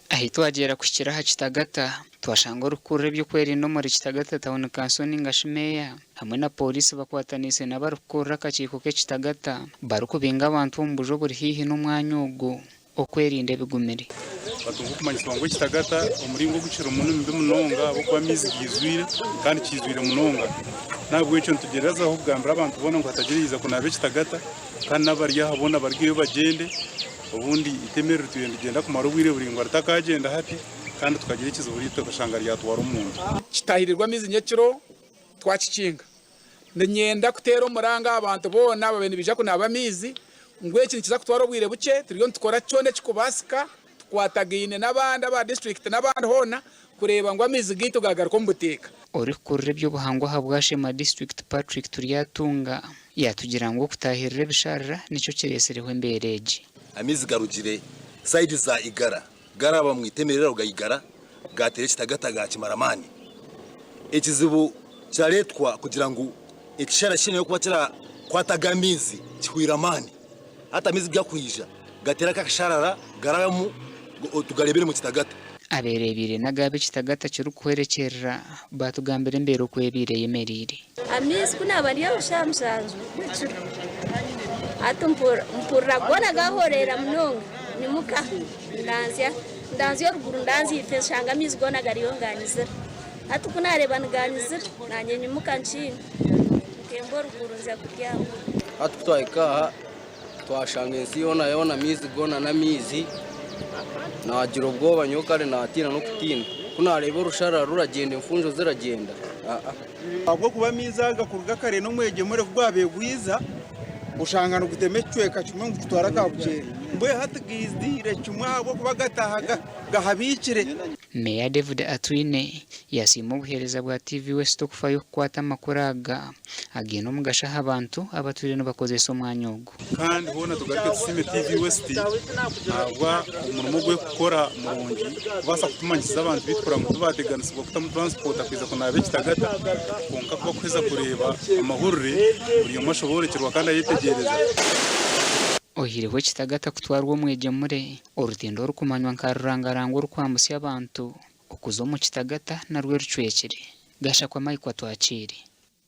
ahi twagera ku kiraha Kitagata twashanga urukurre byo kwerinda muri Kitagata town council ningashimeya hamwe na polisi bakwatanise n'abarukurra akakiko ke Kitagata barukubinga abantu mu bujo buri hihi n'umwanya ugo okwerinda bigumire batungu kumanyiswa ngo Kitagata umuringo gucira umuntu mbi munonga bo kwa mizi gizwire kandi kizwire munonga nabwo icyo tugerezaho bwambira abantu bona ngo hatagiriza kunabe Kitagata kandi nabari yahabona bargiye bagende ubundi itemere tugenda kumara ubwire buri ngo atakagenda hati kandi tukagira ikizo buri tukashanga ryatwara umuntu kitahirirwa mizi nyekiro twakikinga nyenda kutera umuranga abantu bona babene bija kunaba mizi ngwe ikintu kiza kutwara ubwire buke turiyo tukora cyone kikubasika twatagine n'abandi aba district n'abandi hona kureba ngo amizi gitu gagaruko mbuteka uri kurre byo buhangwa habwashema district Patrick turiyatunga yatugira ngo kutahirira bisharira nico kiresereho mbereje amizi garugire side za igara garaba mwitemerera ugayigara gatere Kitagata gakimaramani ikizibu cyaretwa kugira ngo ikishara shine yo kuba kira kwatagamizi kihwiramani hata amizi byakwija gatera kakasharara garamu tugarebere mu Kitagata aberebire nagabe Kitagata kiru kwerekera batugambere mbere kwebire yemerire amizi kunabari yabushamsanzu atumpura gona gahorera mnonga nimuka ndanzya ruguru ndanzi ifeshanga amizi gona gariyonganizira atukunareba nganizira nanye nyimuka ncini kembo ruguru nza kuryama atutwaika twashanga ensi yona amizi gona na mizi nagira ubwoba nyokare natina no kutina kunareba urushara ruragenda imfunjo ziragenda abwo kuba mizaga kuruga kare no mwegemure kubwabe gwiza ushangana gutemecweka kimwe ngutwara kabukere mboye hatigizdire kimwe abo kuba gatahaga gahabikire Meya David Atwine yasimo buhereza bwa TV West kufayo kwata makuraga ageno mugasha abantu abaturire no bakoze so mwanyogo kandi hona tugarike tusime TV West aba umuntu gwe gukora murungi basa kutumanyiza abantu bitwara ngo tubateganiswa kutamu transport akwiza kunabe Kitagata konka kuba kweza kureba amahurire buri mashoborekerwa kandi ayitegereza ohiriwe Kitagata kutwarwa mwegemure urutindo rukumanywa nkarurangarango rukwamusi abantu ukuzo mu Kitagata na rwe rucwekere gasha kwa Mike twakiri